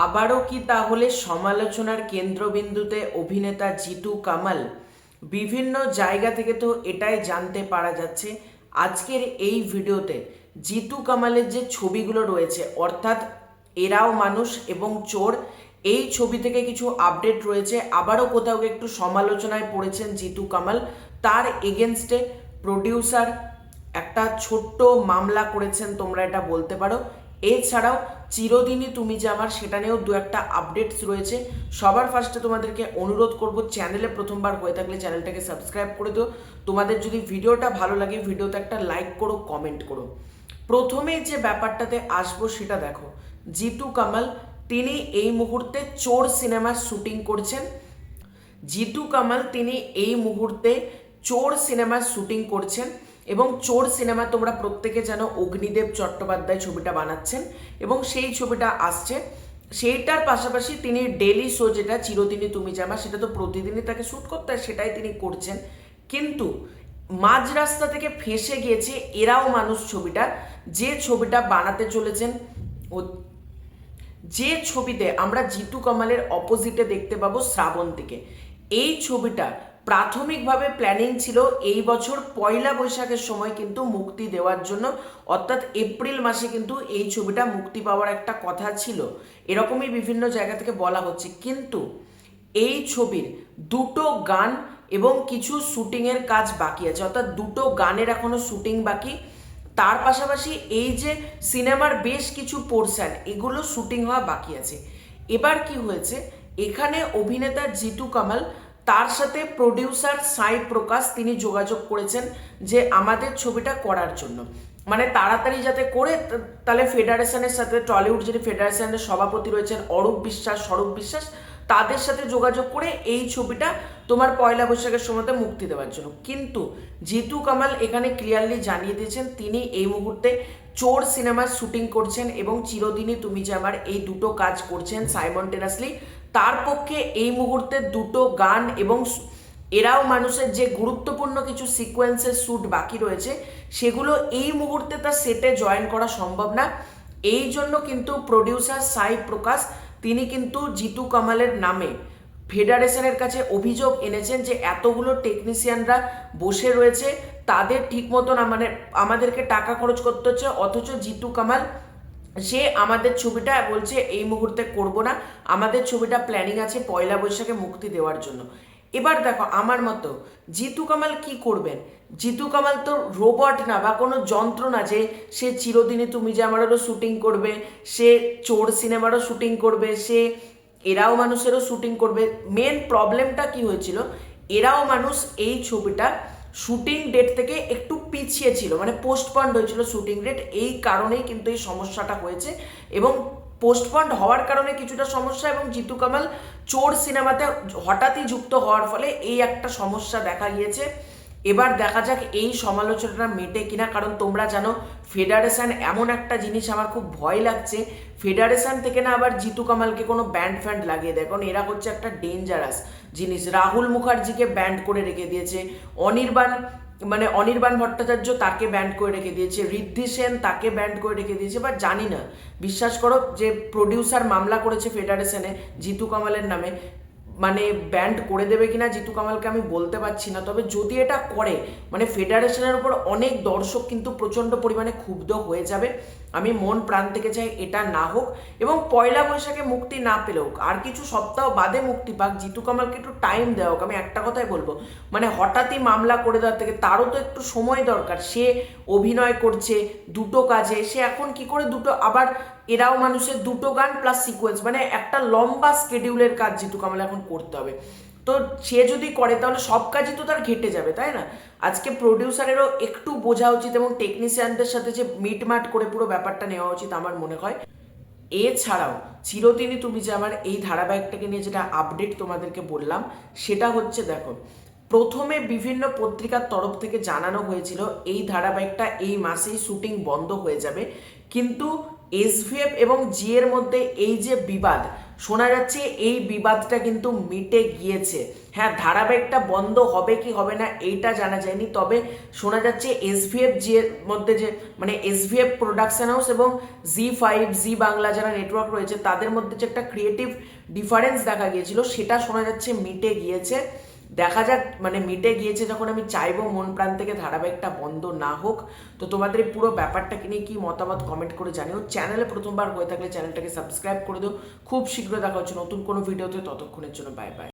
আবারও কি তাহলে সমালোচনার কেন্দ্রবিন্দুতে অভিনেতা জিতু কামাল? বিভিন্ন জায়গা থেকে তো এটাই জানতে পারা যাচ্ছে। আজকের এই ভিডিওতে জিতু কামালের যে ছবিগুলো রয়েছে, অর্থাৎ এরাও মানুষ এবং চোর, এই ছবি থেকে কিছু আপডেট রয়েছে। আবারও কোথাও একটু সমালোচনায় পড়েছেন জিতু কামাল। তার এগেনস্টে প্রডিউসার একটা ছোট্ট মামলা করেছেন, তোমরা এটা বলতে পারো। এছাড়াও চিরদিনই তুমি যে আমার, সেটা নিয়েও দু একটা আপডেটস রয়েছে। সবার ফার্স্টে তোমাদেরকে অনুরোধ করব, চ্যানেলে প্রথমবার হয়ে থাকলে চ্যানেলটাকে সাবস্ক্রাইব করে দিও। তোমাদের যদি ভিডিওটা ভালো লাগে, ভিডিওতে একটা লাইক করো, কমেন্ট করো। প্রথমে যে ব্যাপারটাতে আসবো সেটা দেখো। জিতু কামাল তিনি এই মুহূর্তে চোর সিনেমার শুটিং করছেন। জিতু কামাল তিনি এই মুহূর্তে চোর সিনেমার শুটিং করছেন এবং চোর সিনেমা তোমরা প্রত্যেকে জানো অগ্নিদেব চট্টোপাধ্যায় ছবিটা বানাচ্ছেন এবং সেই ছবিটা আসছে। সেইটার পাশাপাশি তিনি ডেলি শো, যেটা চিরদিনই তুমি জামা, সেটা তো প্রতিদিনই তাকে শ্যুট করতে হয়, সেটাই তিনি করছেন। কিন্তু মাঝ রাস্তা থেকে ফেঁসে গিয়েছে এরাও মানুষ ছবিটা, যে ছবিটা বানাতে চলেছেন, যে ছবিতে আমরা জিতু কামালের অপোজিটে দেখতে পাবো শ্রাবন্তীকে। এই ছবিটা প্রাথমিকভাবে প্ল্যানিং ছিল এই বছর পয়লা বৈশাখের সময় কিন্তু মুক্তি দেওয়ার জন্য, অর্থাৎ এপ্রিল মাসে কিন্তু এই ছবিটা মুক্তি পাওয়ার একটা কথা ছিল, এরকমই বিভিন্ন জায়গা থেকে বলা হচ্ছে। কিন্তু এই ছবির দুটো গান এবং কিছু শুটিংয়ের কাজ বাকি আছে, অর্থাৎ দুটো গানের এখনো শুটিং বাকি। তার পাশাপাশি এই যে সিনেমার বেশ কিছু পোর্শন, এগুলো শুটিং হওয়া বাকি আছে। এবার কি হয়েছে, এখানে অভিনেতা জিতু কামাল তার সাথে প্রডিউসার সাই প্রকাশ তিনি যোগাযোগ করেছেন যে আমাদের ছবিটা করার জন্য, মানে তাড়াতাড়ি যাতে করে, তাহলে ফেডারেশনের সাথে, টলিউড যিনি ফেডারেশনের সভাপতি রয়েছেন অরূপ বিশ্বাস, স্বরূপ বিশ্বাস, তাদের সাথে যোগাযোগ করে এই ছবিটা তোমার পয়লা বৈশাখের সময়তে মুক্তি দেওয়ার জন্য। কিন্তু জিতু কামাল এখানে ক্লিয়ারলি জানিয়ে দিয়েছেন তিনি এই মুহূর্তে চোর সিনেমার শুটিং করছেন এবং চিরদিনই তুমি যে আমার, এই দুটো কাজ করছেন সাইমনটেনাসলি। তার পক্ষে এই মুহূর্তে দুটো গান এবং এরাও মানুষের যে গুরুত্বপূর্ণ কিছু সিকোয়েন্সের শ্যুট বাকি রয়েছে, সেগুলো এই মুহূর্তে তার সেটে জয়েন করা সম্ভব না। এই জন্য কিন্তু প্রডিউসার সাই প্রকাশ তিনি কিন্তু জিতু কামালের নামে ফেডারেশনের কাছে অভিযোগ এনেছেন যে এতগুলো টেকনিশিয়ানরা বসে রয়েছে, তাদের ঠিক মতন আমাদেরকে টাকা খরচ করতে হচ্ছে, অথচ জিতু কামাল সে আমাদের ছবিটা বলছে এই মুহূর্তে করব না, আমাদের ছবিটা প্ল্যানিং আছে পয়লা বৈশাখে মুক্তি দেওয়ার জন্য। এবার দেখো, আমার মতো জিতু কামাল কি করবেন? জিতু কামাল তো রোবট না বা কোনো যন্ত্র না যে সে চিরদিনই তুমি যে আমারও শুটিং করবে, সে চোর সিনেমারও শুটিং করবে, সে এরাও মানুষেরও শুটিং করবে। মেন প্রবলেমটা কি হয়েছিল, এরাও মানুষ এই ছবিটা শুটিং ডেট থেকে একটু পিছিয়ে ছিল, মানে পোস্টপন্ড হয়েছিল শুটিং ডেট, এই কারণেই কিন্তু এই সমস্যাটা হয়েছে। এবং পোস্টপন্ড হওয়ার কারণে কিছুটা সমস্যা, এবং জিতু কামাল চোর সিনেমাতে হঠাৎই যুক্ত হওয়ার ফলে এই একটা সমস্যা দেখা গিয়েছে। এবার দেখা যাক এই সমালোচনাটা মেটে কিনা, কারণ তোমরা জানো ফেডারেশন এমন একটা জিনিস, আমার খুব ভয় লাগছে ফেডারেশন থেকে না আবার জিতু কামালকে কোনো ব্যান্ড ফ্যান্ড লাগিয়ে দেয়, কারণ এরা হচ্ছে একটা ডেঞ্জারাস জিনিস। রাহুল মুখার্জিকে ব্যান্ড করে রেখে দিয়েছে, অনির্বাণ ভট্টাচার্য তাকে ব্যান্ড করে রেখে দিয়েছে, ঋদ্ধি সেন তাকে ব্যান্ড করে রেখে দিয়েছে। বাট জানি না, বিশ্বাস করো, যে প্রডিউসার মামলা করেছে ফেডারেশনে জিতু কামালের নামে, মানে ব্যান্ড করে দেবে কিনা জিতু কামালকে আমি বলতে পারছি না। তবে যদি এটা করে, মানে ফেডারেশনের উপর অনেক দর্শক কিন্তু প্রচণ্ড পরিমাণে ক্ষুব্ধ হয়ে যাবে। আমি মন প্রাণ থেকে চাই এটা না হোক, এবং পয়লা বৈশাখে মুক্তি না পেলেও আর কিছু সপ্তাহ বাদে মুক্তি পাক, জিতু কামালকে একটু টাইম দেওয়া হোক। আমি একটা কথাই বলবো, মানে হঠাৎই মামলা করে দেওয়ার থেকে তারও তো একটু সময় দরকার। সে অভিনয় করছে দুটো কাজে, সে এখন কি করে দুটো, আবার এরাও মানুষের দুটো গান প্লাস সিকোয়েন্স, মানে একটা লম্বা স্কেডিউলের কাজ জিতু কামাল এখন করতে হবে। তো সে যদি করে তাহলে সব কাজই তো তার ঘেটে যাবে, তাই না? আজকে প্রডিউসারেরও একটু বোঝা উচিত এবং টেকনিশিয়ানদের সাথে যে মিটমাট করে পুরো ব্যাপারটা নেওয়া উচিত আমার মনে হয়। এছাড়াও চিরদিনই তুমি যে আমার, এই ধারাবাহিকটাকে নিয়ে যেটা আপডেট তোমাদেরকে বললাম, সেটা হচ্ছে দেখো, প্রথমে বিভিন্ন পত্রিকার তরফ থেকে জানানো হয়েছিল এই ধারাবাহিকটা এই মাসেই শুটিং বন্ধ হয়ে যাবে, কিন্তু এসভিএফ এবং জি এর মধ্যে এই যে বিবাদ, শোনা যাচ্ছে এই বিবাদটা কিন্তু মিটে গিয়েছে। হ্যাঁ, ধারাবাহিকটা বন্ধ হবে কি হবে না এইটা জানা যায়নি, তবে শোনা যাচ্ছে এসভিএফ জি এর মধ্যে যে মানে এসভিএফ প্রোডাকশন হাউস এবং জি5 জি বাংলা যারা নেটওয়ার্ক রয়েছে তাদের মধ্যে যে একটা ক্রিয়েটিভ ডিফারেন্স দেখা গিয়েছিল সেটা শোনা যাচ্ছে মিটে গিয়েছে। দেখা যাক, মানে মিটে গিয়েছে যখন আমি চাইবো মন প্রাণ থেকে ধারাবাহিকটা বন্ধ না হোক। তো তোমাদের এই পুরো ব্যাপারটাকে নিয়ে কি মতামত কমেন্ট করে জানিও। চ্যানেলে প্রথমবার হয়ে থাকলে চ্যানেলটাকে সাবস্ক্রাইব করে দিও। খুব শীঘ্র দেখা হচ্ছে নতুন কোনো ভিডিওতে, ততক্ষণের জন্য বাই বাই।